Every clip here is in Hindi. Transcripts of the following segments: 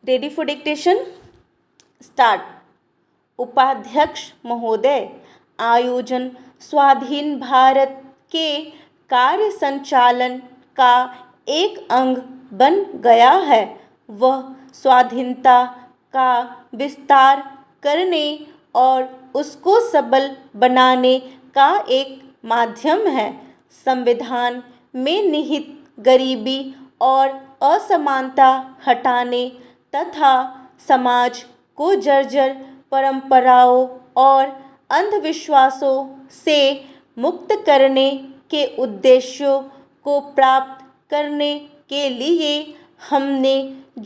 Ready for dictation? स्टार्ट। उपाध्यक्ष महोदय, आयोजन स्वाधीन भारत के कार्य संचालन का एक अंग बन गया है। वह स्वाधीनता का विस्तार करने और उसको सबल बनाने का एक माध्यम है। संविधान में निहित गरीबी और असमानता हटाने तथा समाज को जर्जर परंपराओं और अंधविश्वासों से मुक्त करने के उद्देश्यों को प्राप्त करने के लिए हमने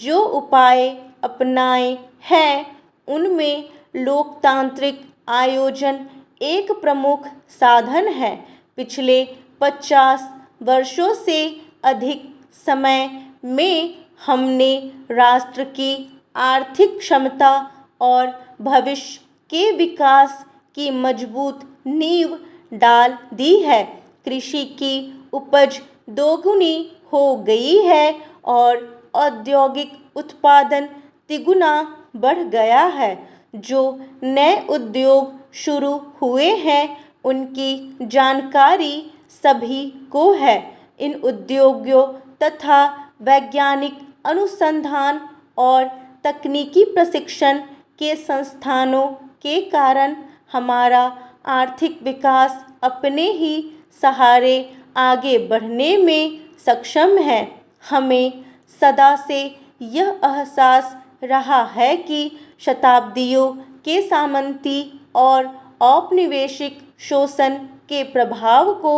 जो उपाय अपनाए हैं उनमें लोकतांत्रिक आयोजन एक प्रमुख साधन है। पिछले 50 वर्षों से अधिक समय में हमने राष्ट्र की आर्थिक क्षमता और भविष्य के विकास की मजबूत नींव डाल दी है। कृषि की उपज दोगुनी हो गई है और औद्योगिक उत्पादन तिगुना बढ़ गया है। जो नए उद्योग शुरू हुए हैं उनकी जानकारी सभी को है। इन उद्योगों तथा वैज्ञानिक अनुसंधान और तकनीकी प्रशिक्षण के संस्थानों के कारण हमारा आर्थिक विकास अपने ही सहारे आगे बढ़ने में सक्षम है। हमें सदा से यह एहसास रहा है कि शताब्दियों के सामंती और औपनिवेशिक शोषण के प्रभाव को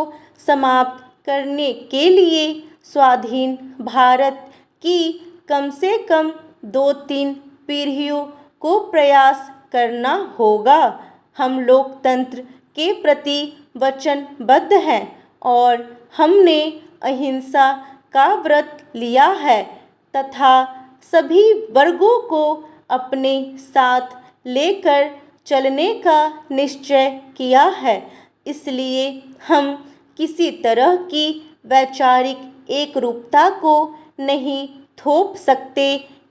समाप्त करने के लिए स्वाधीन भारत की कम से कम 2-3 पीढ़ियों को प्रयास करना होगा। हम लोकतंत्र के प्रति वचनबद्ध हैं और हमने अहिंसा का व्रत लिया है तथा सभी वर्गों को अपने साथ लेकर चलने का निश्चय किया है। इसलिए हम किसी तरह की वैचारिक एकरूपता को नहीं थोप सकते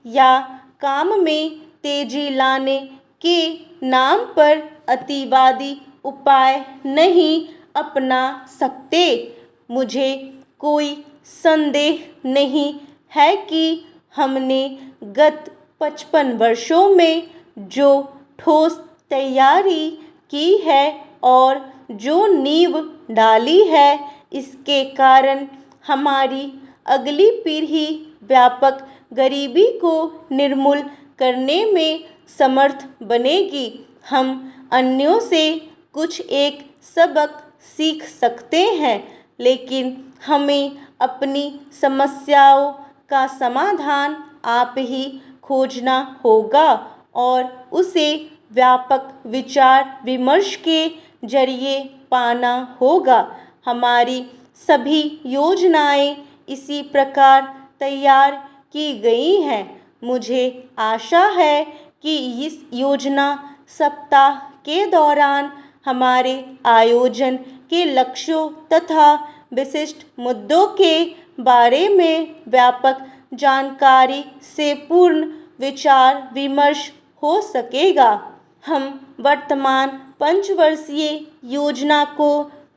या काम में तेजी लाने के नाम पर अतिवादी उपाय नहीं अपना सकते। मुझे कोई संदेह नहीं है कि हमने गत 55 वर्षों में जो ठोस तैयारी की है और जो नींव डाली है इसके कारण हमारी अगली पीढ़ी व्यापक गरीबी को निर्मूल करने में समर्थ बनेगी। हम अन्यों से कुछ एक सबक सीख सकते हैं, लेकिन हमें अपनी समस्याओं का समाधान आप ही खोजना होगा और उसे व्यापक विचार विमर्श के जरिए पाना होगा। हमारी सभी योजनाएं इसी प्रकार तैयार की गई हैं। मुझे आशा है कि इस योजना सप्ताह के दौरान हमारे आयोजन के लक्ष्यों तथा विशिष्ट मुद्दों के बारे में व्यापक जानकारी से पूर्ण विचार विमर्श हो सकेगा। हम वर्तमान पंचवर्षीय योजना को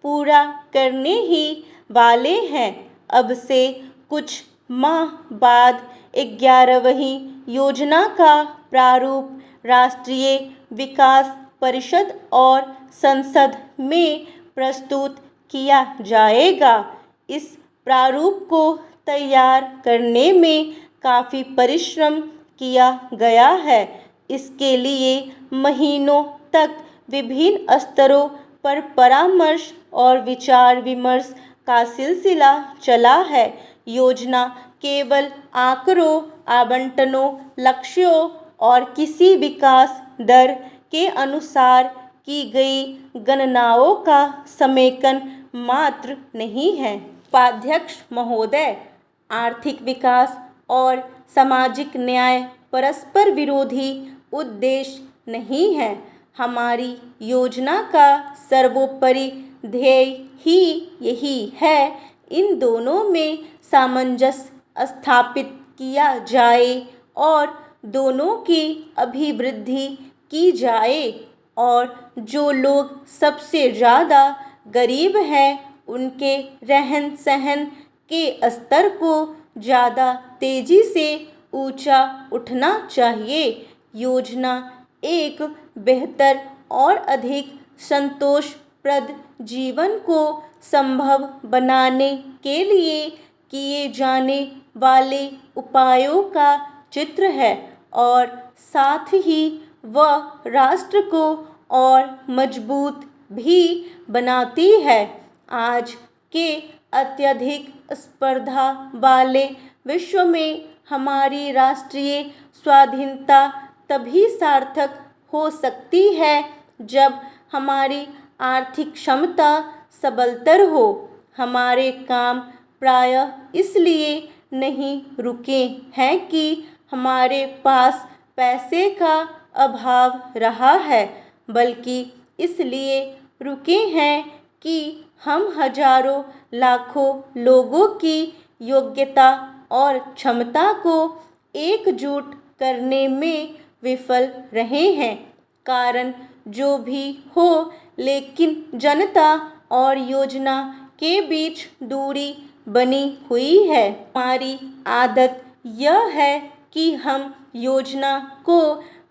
पूरा करने ही वाले हैं। अब से कुछ माह बाद 11वीं योजना का प्रारूप राष्ट्रीय विकास परिषद और संसद में प्रस्तुत किया जाएगा। इस प्रारूप को तैयार करने में काफ़ी परिश्रम किया गया है। इसके लिए महीनों तक विभिन्न स्तरों पर परामर्श और विचार विमर्श का सिलसिला चला है। योजना केवल आंकड़ों, आवंटनों, लक्ष्यों और किसी विकास दर के अनुसार की गई गणनाओं का समेकन मात्र नहीं है। उपाध्यक्ष महोदय, आर्थिक विकास और सामाजिक न्याय परस्पर विरोधी उद्देश्य नहीं है। हमारी योजना का सर्वोपरि ध्येय ही यही है। इन दोनों में सामंजस्य स्थापित किया जाए और दोनों की अभिवृद्धि की जाए और जो लोग सबसे ज़्यादा गरीब हैं उनके रहन सहन के स्तर को ज़्यादा तेज़ी से ऊंचा उठना चाहिए। योजना एक बेहतर और अधिक संतोषप्रद जीवन को संभव बनाने के लिए किए जाने वाले उपायों का चित्र है और साथ ही वह राष्ट्र को और मजबूत भी बनाती है। आज के अत्यधिक स्पर्धा वाले विश्व में हमारी राष्ट्रीय स्वाधीनता तभी सार्थक हो सकती है जब हमारी आर्थिक क्षमता सबलतर हो। हमारे काम प्रायः इसलिए नहीं रुके हैं कि हमारे पास पैसे का अभाव रहा है, बल्कि इसलिए रुके हैं कि हम हजारों लाखों लोगों की योग्यता और क्षमता को एकजुट करने में विफल रहे हैं। कारण जो भी हो, लेकिन जनता और योजना के बीच दूरी बनी हुई है। हमारी आदत यह है कि हम योजना को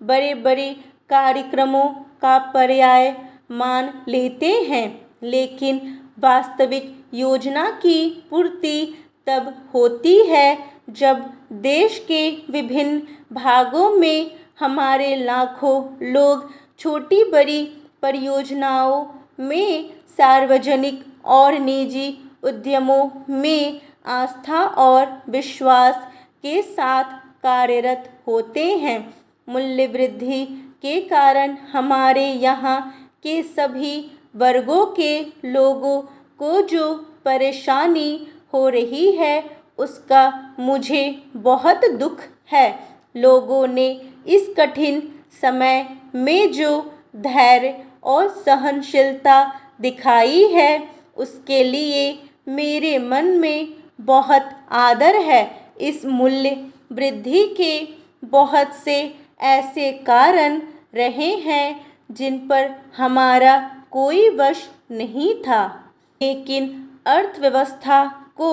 बड़े बड़े कार्यक्रमों का पर्याय मान लेते हैं, लेकिन वास्तविक योजना की पूर्ति तब होती है जब देश के विभिन्न भागों में हमारे लाखों लोग छोटी बड़ी परियोजनाओं में, सार्वजनिक और निजी उद्यमों में आस्था और विश्वास के साथ कार्यरत होते हैं। मूल्य वृद्धि के कारण हमारे यहाँ के सभी वर्गों के लोगों को जो परेशानी हो रही है उसका मुझे बहुत दुख है। लोगों ने इस कठिन समय में जो धैर्य और सहनशीलता दिखाई है उसके लिए मेरे मन में बहुत आदर है। इस मूल्य वृद्धि के बहुत से ऐसे कारण रहे हैं जिन पर हमारा कोई वश नहीं था, लेकिन अर्थव्यवस्था को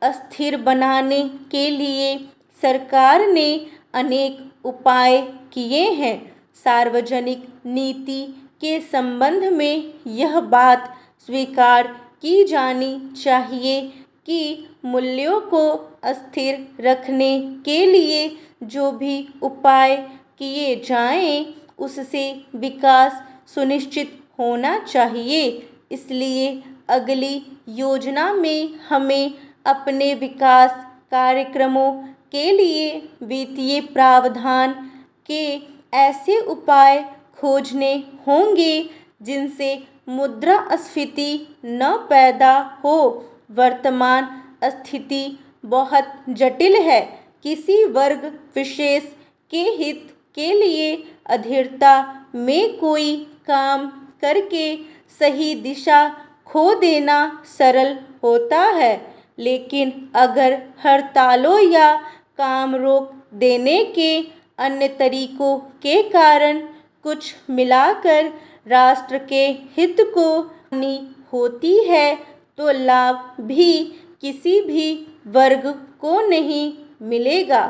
अस्थिर बनाने के लिए सरकार ने अनेक उपाय किए हैं। सार्वजनिक नीति के संबंध में यह बात स्वीकार की जानी चाहिए कि मूल्यों को स्थिर रखने के लिए जो भी उपाय किए जाएं, उससे विकास सुनिश्चित होना चाहिए। इसलिए अगली योजना में हमें अपने विकास कार्यक्रमों के लिए वित्तीय प्रावधान के ऐसे उपाय खोजने होंगे जिनसे मुद्रास्फीति न पैदा हो। वर्तमान स्थिति बहुत जटिल है। किसी वर्ग विशेष के हित के लिए अधीरता में कोई काम करके सही दिशा खो देना सरल होता है, लेकिन अगर हड़तालों या काम रोक देने के अन्य तरीकों के कारण कुछ मिलाकर राष्ट्र के हित को हानि होती है तो लाभ भी किसी भी वर्ग को नहीं मिलेगा।